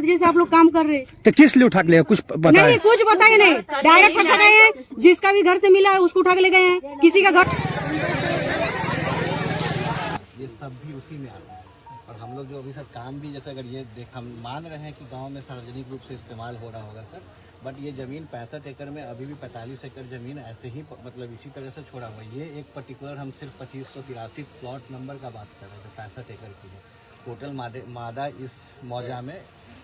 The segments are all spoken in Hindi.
जैसे आप लोग काम कर रहे हैं। तो किस लिए उठा के ले कुछ बताया? नहीं, कुछ बताए नहीं, डायरेक्ट उठा गए हैं। जिसका भी घर से मिला है उसको उठा के ले गए हैं। किसी का घर ये सब भी उसी में आता है। और हम लोग जो अभी सर काम भी जैसे अगर ये हम मान रहे हैं कि गांव में सार्वजनिक रूप से इस्तेमाल हो रहा होगा सर, बट ये ज़मीन 65 एकड़ में अभी भी 45 एकड़ ज़मीन ऐसे ही मतलब इसी तरह से छोड़ा हुआ है। ये एक पर्टिकुलर हम सिर्फ 2583 प्लॉट नंबर का बात कर रहे हैं, 65 एकड़ की है। टोटल मादा इस मौजा में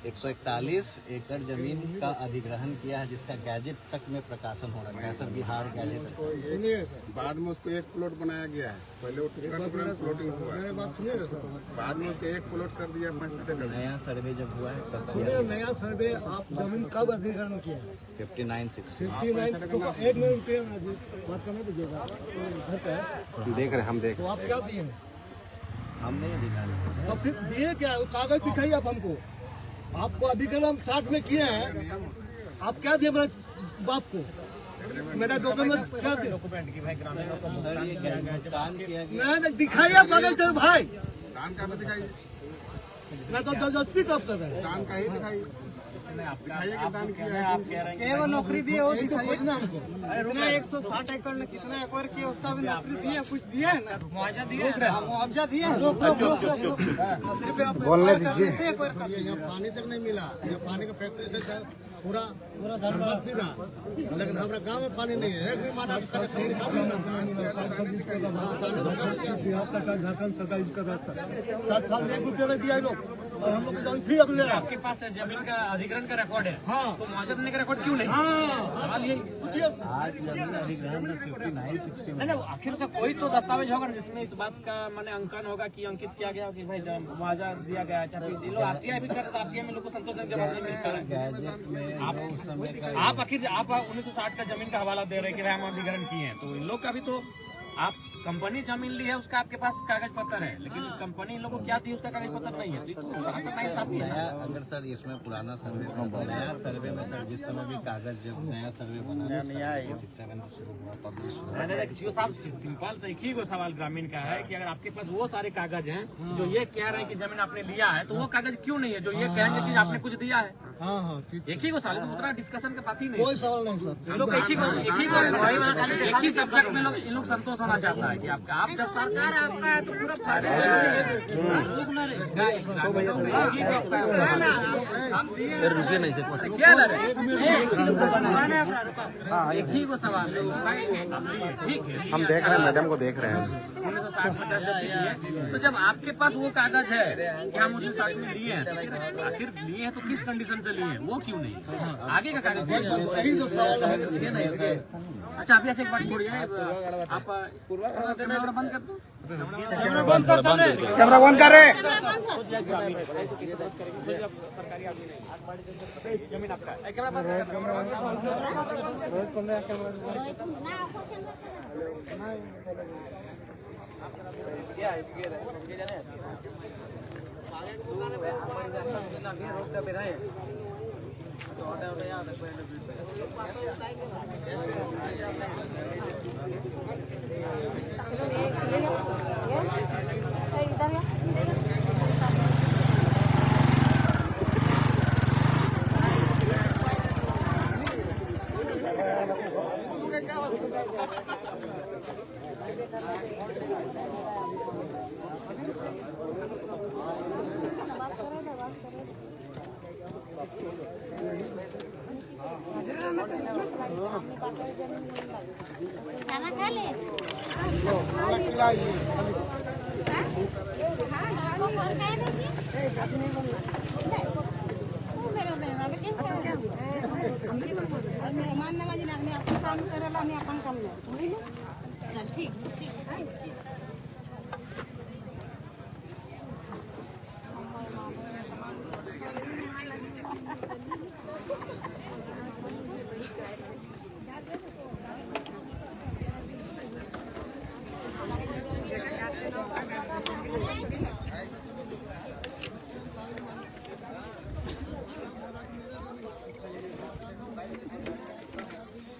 141 एकड़ जमीन का अधिग्रहण किया है, जिसका गैजेट तक में प्रकाशन हो रहा है सर, बिहार गैजेट। बाद में उसको एक प्लॉट बनाया गया है, पहले वो टुकड़ा प्लॉटिंग हुआ है, बाद में उसको एक प्लॉट कर दिया 65 एकड़। नया सर्वे जब हुआ है तब सुनिए, नया सर्वे आप जमीन कब अधिग्रहण किया है? 5960 59 एक मिनट बात करने दीजिएगा। घर पे देख रहे हम देख तो आप क्या दिए? हमने ये दिखा अब फिर दिए क्या? कागज दिखाइए आप हमको। आपको अधिग्रहण हम 60 में किए हैं, आप क्या दिए मेरे बाप को? मेरा डॉक्यूमेंट क्या दिए? सर ये दान किया गया। नहीं दिखाइए कागज चल भाई, दान का दिखाइए, मैं तो जबरदस्ती कब कर रहे हैं? दान का ही दिखाइए, दिखाइए कि दान किया है। केवल नौकरी दिए हो दिखाइए ना हमको। कितना 160 एकड़ में कितना एक्वायर किया उसका भी नौकरी दिए, कुछ दिए है ना? मुआवजा दिए, मुआवजा दिए। बोलने दीजिए। यहाँ पानी तक नहीं मिला, यहाँ पानी का फैक्ट्री से पूरा धनबाद भी रहा, लेकिन हमारे गांव में पानी नहीं है। बिहार सरकार, झारखंड सरकार इसका 7 साल में 1 रुपया नहीं दिया लोग, और हम लोग जमीन फ्री अब ले रहे हैं। आपके पास जमीन का अधिग्रहण का रिकॉर्ड है, हाँ, तो मुआवजा देने का रिकॉर्ड क्यों नहीं? सवाल यही। आज जमीन अधिग्रहण से 5960 में नहीं, आखिर उसका कोई तो दस्तावेज होगा ना जिसमें इस बात का माने अंकन होगा कि अंकित किया गया कि भाई मुआवजा दिया गया। अच्छा, ये लोग आरटीआई भी करते, आरटीआई में लोग को संतोषजनक जवाब नहीं मिलता है। गैजेट में उस समय का आप आखिर आप 1960 का जमीन का हवाला दे रहे हैं कि भाई हम अधिग्रहण किए हैं, तो इन लोग का भी तो आप कंपनी जमीन ली है, उसका आपके पास कागज पत्र है, लेकिन कंपनी इन लोगों को क्या दी उसका कागज पत्र नहीं है। नया अगर सर इसमें पुराना सर्वे था, नया सर्वे में सर जिस समय भी कागज जब नया सर्वे बना 67 से शुरू हुआ, पब्लिश हुआ। साहब सिंपल से एक ही वो सवाल ग्रामीण का है कि अगर आपके पास वो सारे कागज हैं जो ये कह रहे हैं कि जमीन आपने लिया है, तो वो कागज क्यों नहीं है जो ये कहेंगे कि आपने कुछ दिया है? हाँ हाँ, एक ही को सवाल, उतना डिस्कशन का बात ही नहीं। कोई सवाल नहीं सर। इन लोग एक ही सब्जेक्ट में इन लोग संतोष होना चाहता है कि आपका आप सरकार आपका है तो पूरा रुकिए नहीं सर, क्या एक ही वो सवाल है। ठीक है, हम देख रहे हैं, मैडम को देख रहे हैं। 1960 तो जब आपके पास वो कागज है कि हम 1960 में लिए हैं, तो आखिर लिए हैं तो किस कंडीशन से लिए हैं, वो क्यों नहीं? आगे का कागज अच्छा, अभी ऐसे एक बात छोड़िए, आप कैमरा बंद कर दो। कैमरा बंद कर रहे। जमीन आपका है, कैमरा बंद खाना खा ले। मेहमान नवाजी ना अपन काम करेला, मैं अपन काम नहीं। ठीक ठीक। खिलाइए।